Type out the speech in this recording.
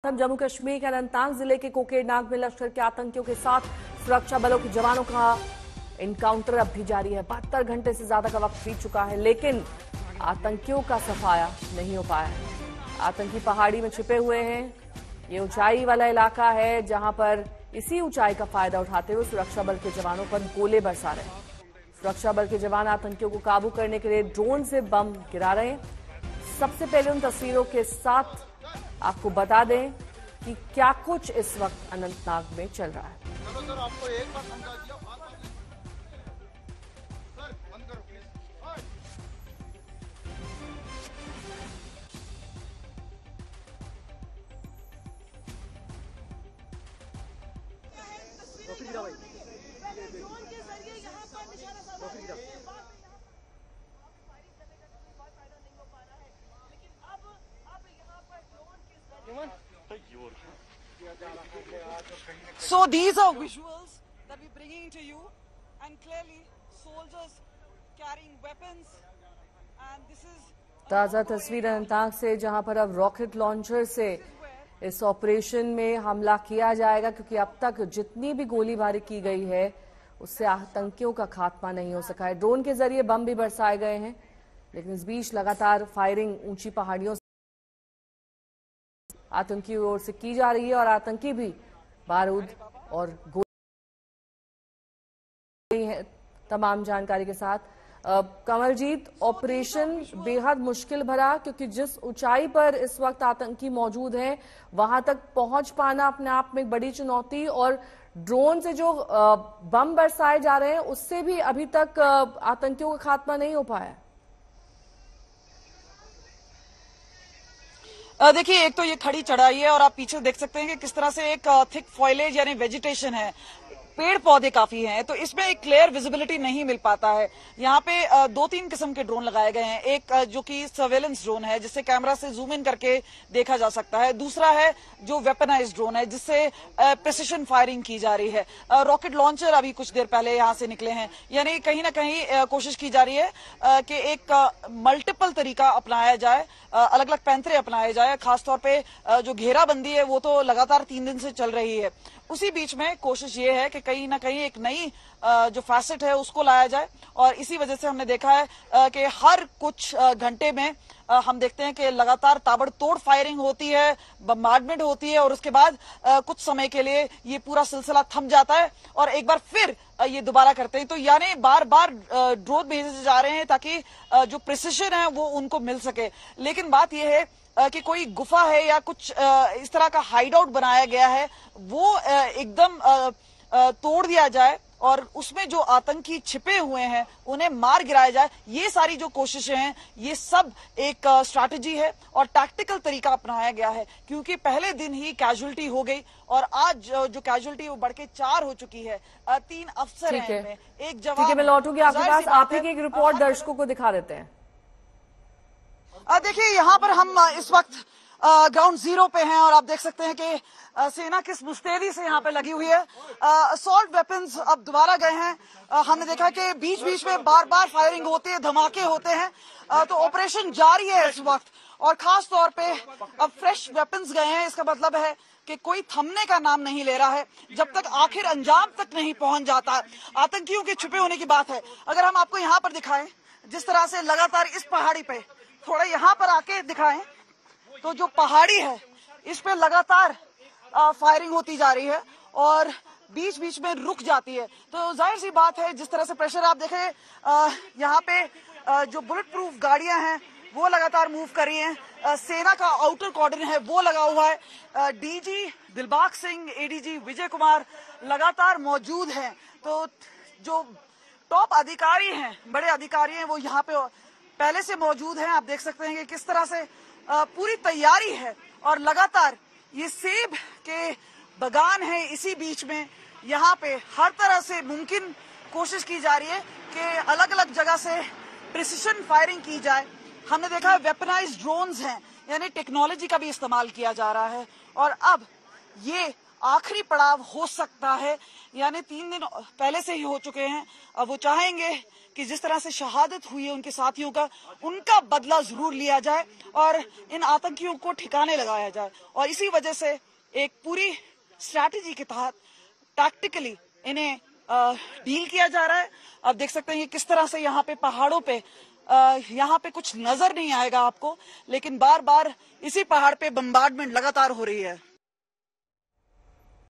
खत्म। जम्मू कश्मीर के अनंतनाग जिले के कोकेरनाग में लश्कर के आतंकियों के साथ सुरक्षा बलों के जवानों का एनकाउंटर अब भी जारी है। 72 घंटे से ज्यादा का वक्त बीत चुका है, लेकिन आतंकियों का सफाया नहीं हो पाया है। आतंकी पहाड़ी में छिपे हुए हैं। ये ऊंचाई वाला इलाका है जहां पर इसी ऊंचाई का फायदा उठाते हुए सुरक्षा बल के जवानों पर गोले बरसा रहे हैं। सुरक्षा बल के जवान आतंकियों को काबू करने के लिए ड्रोन से बम गिरा रहे हैं। सबसे पहले उन तस्वीरों के साथ आपको बता दें कि क्या कुछ इस वक्त अनंतनाग में चल रहा है। चलो सर, आपको एक बार समझा दिया। सर बंद करो please. So these are visuals that we're bringing to you, and clearly soldiers carrying weapons, and this is ताजा तस्वीर अनंतनाग से, जहां पर अब रॉकेट लॉन्चर से इस ऑपरेशन में हमला किया जाएगा, क्योंकि अब तक जितनी भी गोलीबारी की गई है उससे आतंकियों का खात्मा नहीं हो सका है। ड्रोन के जरिए बम भी बरसाए गए हैं, लेकिन इस बीच लगातार फायरिंग ऊंची पहाड़ियों से आतंकी ओर से की जा रही है और आतंकी भी बारूद और गोली है। तमाम जानकारी के साथ कमलजीत, ऑपरेशन बेहद मुश्किल भरा, क्योंकि जिस ऊंचाई पर इस वक्त आतंकी मौजूद हैं वहां तक पहुंच पाना अपने आप में एक बड़ी चुनौती, और ड्रोन से जो बम बरसाए जा रहे हैं उससे भी अभी तक आतंकियों का खात्मा नहीं हो पाया। देखिए, एक तो ये खड़ी चढ़ाई है और आप पीछे देख सकते हैं कि किस तरह से एक थिक फॉइलेज यानी वेजिटेशन है, पेड़ पौधे काफी हैं, तो इसमें एक क्लियर विजिबिलिटी नहीं मिल पाता है। यहाँ पे 2-3 किस्म के ड्रोन लगाए गए हैं। एक जो कि सर्वेलेंस ड्रोन है, जिससे कैमरा से जूम इन करके देखा जा सकता है। दूसरा है जो वेपनाइज्ड ड्रोन है, जिससे प्रिसिशन फायरिंग की जा रही है। रॉकेट लॉन्चर अभी कुछ देर पहले यहाँ से निकले हैं, यानी कहीं ना कहीं कोशिश की जा रही है कि एक मल्टीपल तरीका अपनाया जाए, अलग अलग पैंतरे अपनाए जाए। खासतौर पे जो घेराबंदी है वो तो लगातार 3 दिन से चल रही है। उसी बीच में कोशिश ये है कि कहीं ना कहीं एक नई जो फैसेट है उसको लाया जाए, और इसी वजह से हमने देखा है कि हर कुछ घंटे में हम देखते हैं कि लगातार ताबड़तोड़ फायरिंग होती है, बम्बार्डमेंट होती है, और उसके बाद कुछ समय के लिए ये पूरा सिलसिला थम जाता है और एक बार फिर ये दोबारा करते हैं। तो यानी बार बार ड्रोन भेजे जा रहे हैं ताकि जो प्रिसिशन है वो उनको मिल सके। लेकिन बात यह है कि कोई गुफा है या कुछ इस तरह का हाइड आउट बनाया गया है, वो एकदम तोड़ दिया जाए और उसमें जो आतंकी छिपे हुए हैं उन्हें मार गिराया जाए। ये सारी जो कोशिशें हैं ये सब एक स्ट्रैटेजी है और टैक्टिकल तरीका अपनाया गया है, क्योंकि पहले दिन ही कैजुअलिटी हो गई और आज जो कैजुअलिटी वो बढ़ के 4 हो चुकी है। 3 अफसर हैं इनमें, एक जवान। ठीक है, मैं लौटूंगी आपके पास। आप ही की एक रिपोर्ट दर्शकों को दिखा देते हैं। देखिए, यहाँ पर हम इस वक्त ग्राउंड जीरो पे हैं और आप देख सकते हैं कि सेना किस मुस्तैदी से यहाँ पे लगी हुई है। असॉल्ट वेपन्स अब दोबारा गए हैं। हमने देखा कि बीच बीच में बार बार फायरिंग होती है, धमाके होते हैं, तो ऑपरेशन जारी है इस वक्त। और खास तौर पे अब फ्रेश वेपन्स गए हैं। इसका मतलब है कि कोई थमने का नाम नहीं ले रहा है जब तक आखिर अंजाम तक नहीं पहुंच जाता। आतंकियों के छुपे होने की बात है। अगर हम आपको यहाँ पर दिखाएं, जिस तरह से लगातार इस पहाड़ी पे, थोड़ा यहाँ पर आके दिखाएं, तो जो पहाड़ी है इस पे लगातार फायरिंग होती जा रही है और बीच बीच में रुक जाती है। तो जाहिर सी बात है, जिस तरह से प्रेशर आप देखें, यहाँ पे जो बुलेट प्रूफ गाड़ियां हैं वो लगातार मूव कर रही हैं। सेना का आउटर कॉर्डन है वो लगा हुआ है। डीजी दिलबाग सिंह, एडीजी विजय कुमार लगातार मौजूद हैं। तो जो टॉप अधिकारी हैं, बड़े अधिकारी हैं, वो यहाँ पे पहले से मौजूद हैं। आप देख सकते हैं कि किस तरह से पूरी तैयारी है और लगातार ये सेब के बगान है, इसी बीच में यहाँ पे हर तरह से मुमकिन कोशिश की जा रही है कि अलग अलग जगह से प्रिसिशन फायरिंग की जाए। हमने देखा है वेपनाइज्ड ड्रोन्स हैं, यानी टेक्नोलॉजी का भी इस्तेमाल किया जा रहा है। और अब ये आखिरी पड़ाव हो सकता है, यानी 3 दिन पहले से ही हो चुके हैं। अब वो चाहेंगे कि जिस तरह से शहादत हुई है उनके साथियों का, उनका बदला जरूर लिया जाए और इन आतंकियों को ठिकाने लगाया जाए। और इसी वजह से एक पूरी स्ट्रैटेजी के तहत टैक्टिकली इन्हें डील किया जा रहा है। आप देख सकते हैं कि किस तरह से यहाँ पे पहाड़ों पे यहाँ पे कुछ नजर नहीं आएगा आपको, लेकिन बार बार इसी पहाड़ पे बम्बार्डमेंट लगातार हो रही है।